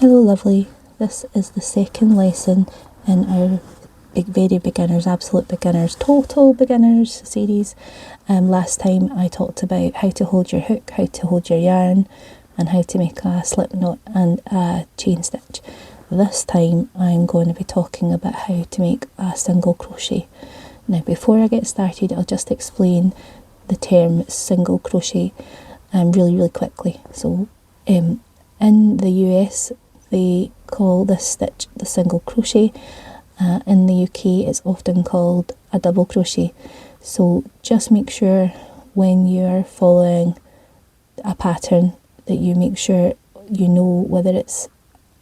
Hello lovely, this is the second lesson in our very beginners, absolute beginners, total beginners series. Last time I talked about how to hold your hook, how to hold your yarn, and how to make a slip knot and a chain stitch. This time I'm going to be talking about how to make a single crochet. Now before I get started, I'll just explain the term single crochet really quickly. So in the US they call this stitch the single crochet. In the UK it's often called a double crochet. So just make sure when you're following a pattern that you make sure you know whether it's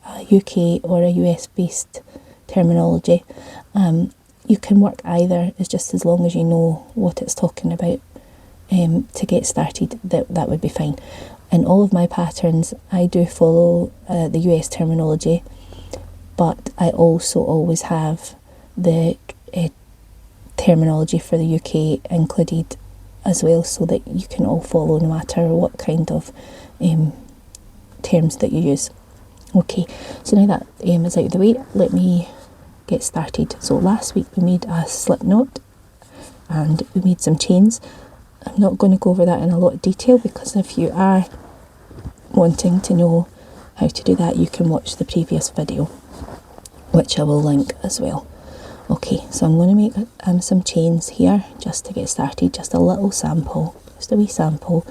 a UK or a US based terminology. You can work either, it's just as long as you know what it's talking about. To get started, that would be fine. In all of my patterns I do follow the US terminology, but I also always have the terminology for the UK included as well, so that you can all follow no matter what kind of terms that you use. Okay, so now that is out of the way, let me get started. So last week we made a slip knot and we made some chains. I'm not going to go over that in a lot of detail, because if you are wanting to know how to do that, you can watch the previous video, which I will link as well. Okay, so I'm going to make some chains here just to get started, just a little sample, just a wee sample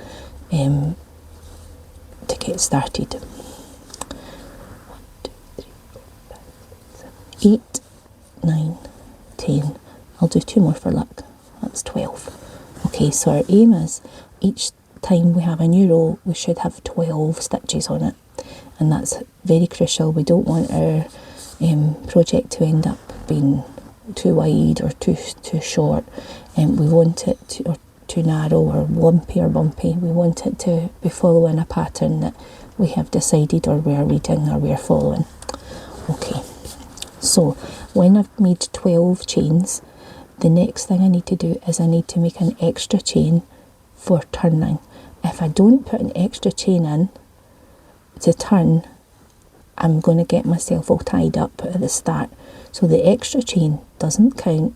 to get started. 1, 2, 3, 4, 5, 6, 7, 8, 9, 10. I'll do 2 more for luck. That's 12. Okay, so our aim is each time we have a new row we should have 12 stitches on it, and that's very crucial. We don't want our project to end up being too wide or too short, and we want it to, or too narrow or lumpy or bumpy. We want it to be following a pattern that we have decided, or we're reading, or we're following. Okay, so when I've made 12 chains, the next thing I need to do is I need to make an extra chain for turning. If I don't put an extra chain in to turn, I'm going to get myself all tied up at the start. So the extra chain doesn't count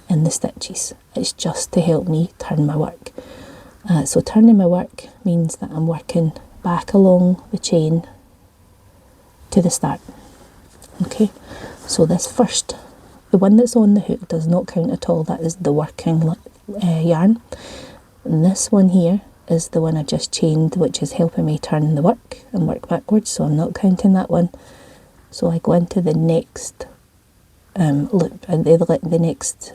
in the stitches. It's just to help me turn my work. So turning my work means that I'm working back along the chain to the start. Okay, so this first, the one that's on the hook, does not count at all. That is the working yarn. And this one here is the one I just chained, which is helping me turn the work and work backwards, so I'm not counting that one. So I go into the next loop and the next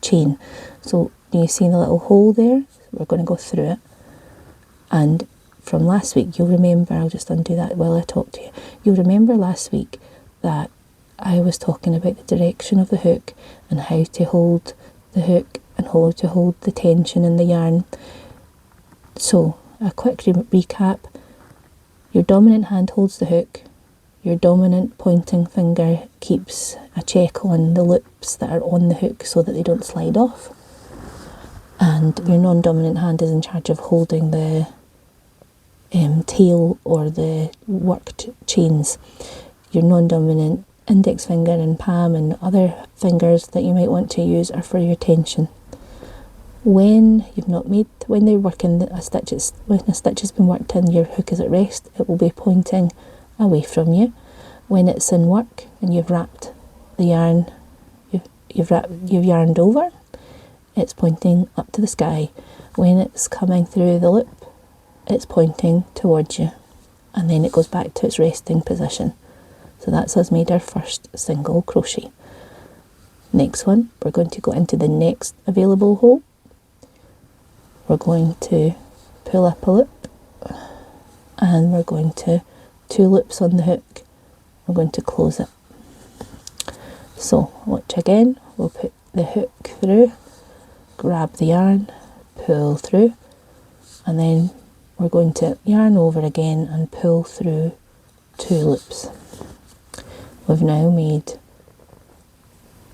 chain. So you see the little hole there? We're going to go through it. And from last week, you'll remember, I'll just undo that while I talk to you. You'll remember last week that I was talking about the direction of the hook and how to hold the hook and how to hold the tension in the yarn. So a quick recap: your dominant hand holds the hook, your dominant pointing finger keeps a check on the loops that are on the hook so that they don't slide off, and your non-dominant hand is in charge of holding the tail or the worked chains. Your non-dominant index finger and palm and other fingers that you might want to use are for your tension. When they're working when a stitch has been worked in, your hook is at rest, it will be pointing away from you. When it's in work and you've wrapped the yarn, you've yarned over, it's pointing up to the sky. When it's coming through the loop, it's pointing towards you, and then it goes back to its resting position. So that's us made our first single crochet. Next one, we're going to go into the next available hole. We're going to pull up a loop, and we're going to 2 loops on the hook. We're going to close it. So watch again, we'll put the hook through, grab the yarn, pull through, and then we're going to yarn over again and pull through 2 loops. We've now made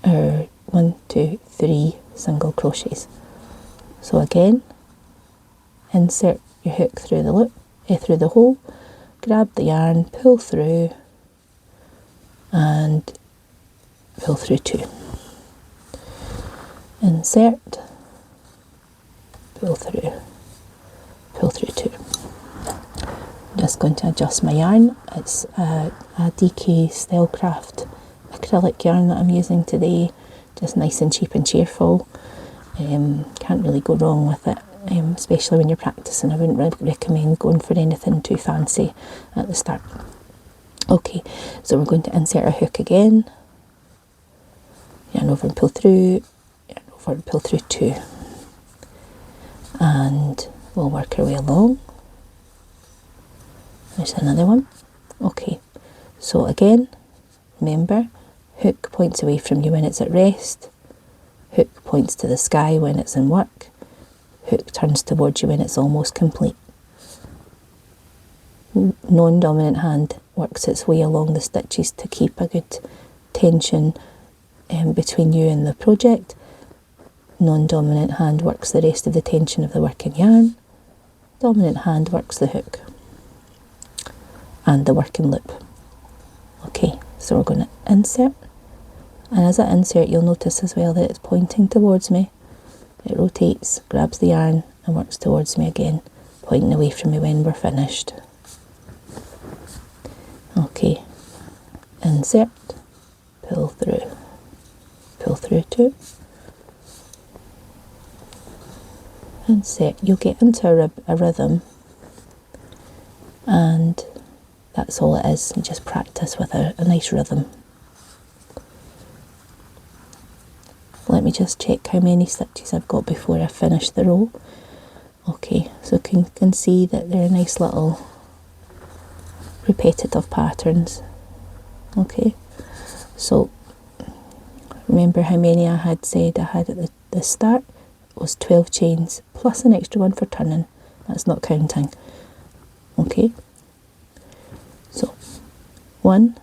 our 1, 2, 3 single crochets. So again, insert your hook through the loop, through the hole, grab the yarn, pull through and pull through 2. Insert, pull through 2. I'm just going to adjust my yarn. It's a DK Stylecraft acrylic yarn that I'm using today, just nice and cheap and cheerful. Can't really go wrong with it, especially when you're practicing. I wouldn't really recommend going for anything too fancy at the start. Okay, so we're going to insert a hook again, yarn over and pull through, yarn over and pull through 2, and we'll work our way along. There's another one. Okay, so again, remember, hook points away from you when it's at rest, hook points to the sky when it's in work, hook turns towards you when it's almost complete. Non-dominant hand works its way along the stitches to keep a good tension between you and the project. Non-dominant hand works the rest of the tension of the working yarn. Dominant hand works the hook and the working loop. Okay, so we're going to insert, and as I insert you'll notice as well that it's pointing towards me. It rotates, grabs the yarn and works towards me again, pointing away from me when we're finished. Okay, insert, pull through 2, insert. You'll get into a rhythm, and that's all it is. You just practice with a nice rhythm. Let me just check how many stitches I've got before I finish the row. Okay, so you can see that they're nice little repetitive patterns. Okay, so remember how many I had said I had at the start? It was 12 chains plus an extra one for turning. That's not counting. Okay, so 1,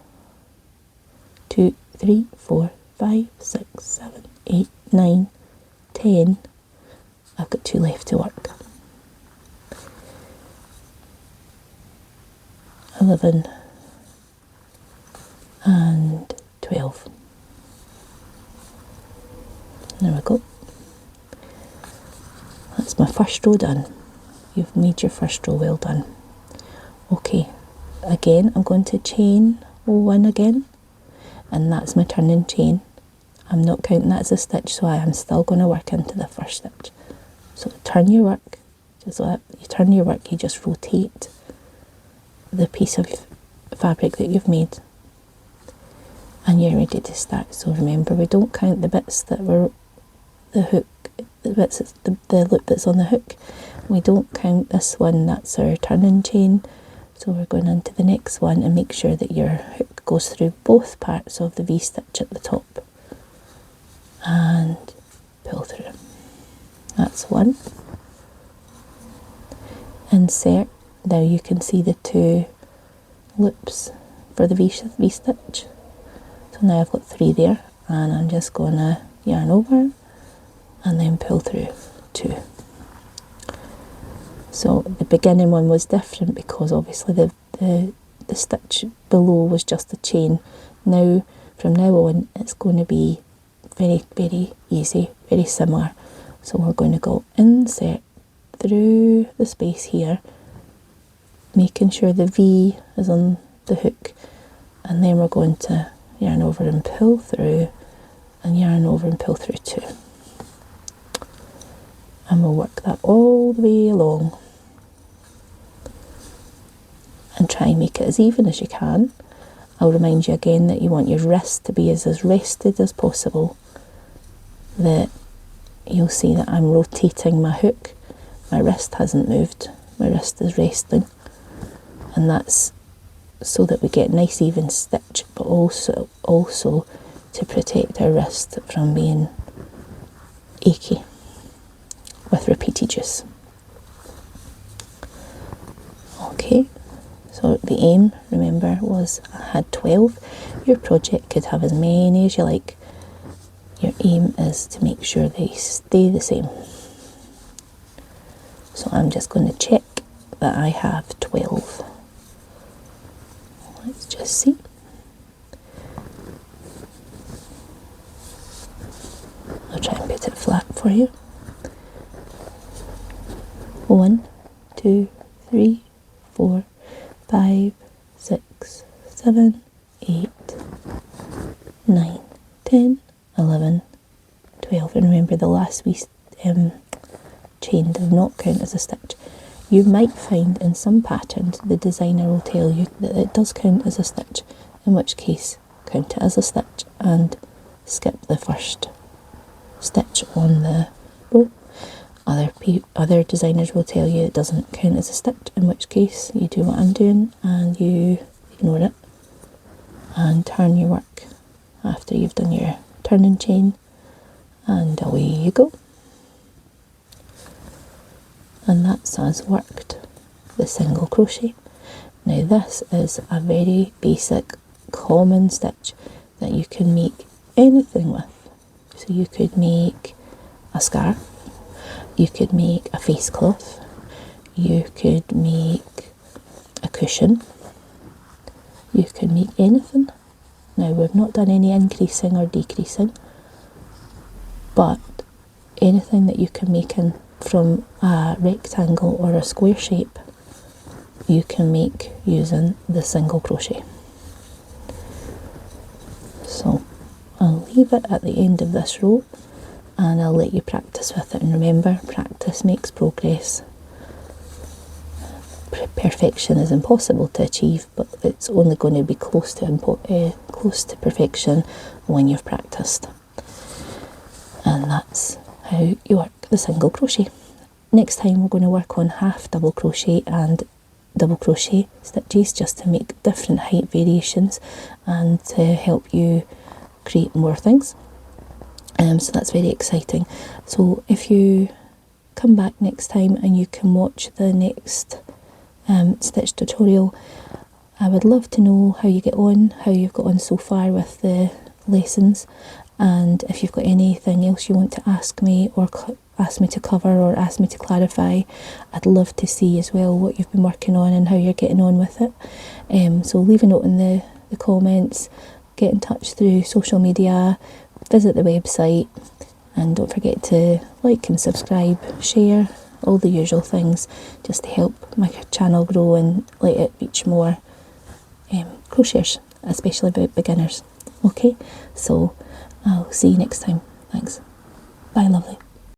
2, 3, 4, 5, 6, 7, 8, 9, 10. I've got 2 left to work. 11 and 12. There we go. That's my first row done. You've made your first row, well done. Okay, again I'm going to chain 1 again, and that's my turning chain. I'm not counting that as a stitch, so I am still going to work into the first stitch. So turn your work, just like that. You turn your work, you just rotate the piece of fabric that you've made, and you're ready to start. So remember, we don't count the bits that were the hook, the bits, the loop that's on the hook. We don't count this one, that's our turning chain. So we're going into the next one, and make sure that your hook goes through both parts of the V-stitch at the top and pull through. That's 1. Insert. Now you can see the 2 loops for the V-stitch. So now I've got 3 there, and I'm just going to yarn over and then pull through 2. So the beginning one was different because obviously the stitch below was just a chain. Now, from now on, it's going to be very, very easy, very similar. So we're going to go insert through the space here, making sure the V is on the hook, and then we're going to yarn over and pull through, and yarn over and pull through 2. And we'll work that all the way along and try and make it as even as you can. I'll remind you again that you want your wrist to be as rested as possible. That you'll see that I'm rotating my hook. My wrist hasn't moved. My wrist is resting. And that's so that we get nice even stitch, but also to protect our wrist from being achy with repeated use. Okay, so the aim, remember, was I had 12. Your project could have as many as you like. Your aim is to make sure they stay the same. So I'm just going to check that I have 12. just see. I'll try and put it flat for you. 1, 2, 3, 4, 5, 6, 7, 8, 9, 10, 11, 12. And remember, the last wee chain does not count as a stitch. You might find in some patterns the designer will tell you that it does count as a stitch, in which case count it as a stitch and skip the first stitch on the row. Other designers will tell you it doesn't count as a stitch, in which case you do what I'm doing and you ignore it and turn your work after you've done your turning chain, and away you go. And that's us worked the single crochet. Now this is a very basic common stitch that you can make anything with. So you could make a scarf, you could make a face cloth, you could make a cushion, you could make anything. Now we've not done any increasing or decreasing, but anything that you can make from a rectangle or a square shape, you can make using the single crochet. So I'll leave it at the end of this row and I'll let you practice with it. And remember, practice makes progress. Perfection is impossible to achieve, but it's only going to be close to perfection when you've practiced. And that's how you work the single crochet. Next time we're going to work on half double crochet and double crochet stitches, just to make different height variations and to help you create more things. So that's very exciting. So if you come back next time and you can watch the next stitch tutorial, I would love to know how you get on, how you've got on so far with the lessons, and if you've got anything else you want to ask me or ask me to cover or ask me to clarify. I'd love to see as well what you've been working on and how you're getting on with it. So leave a note in the comments, get in touch through social media, visit the website, and don't forget to like and subscribe, share, all the usual things, just to help my channel grow and let it reach more crocheters, especially beginners. Okay, so I'll see you next time. Thanks. Bye, lovely.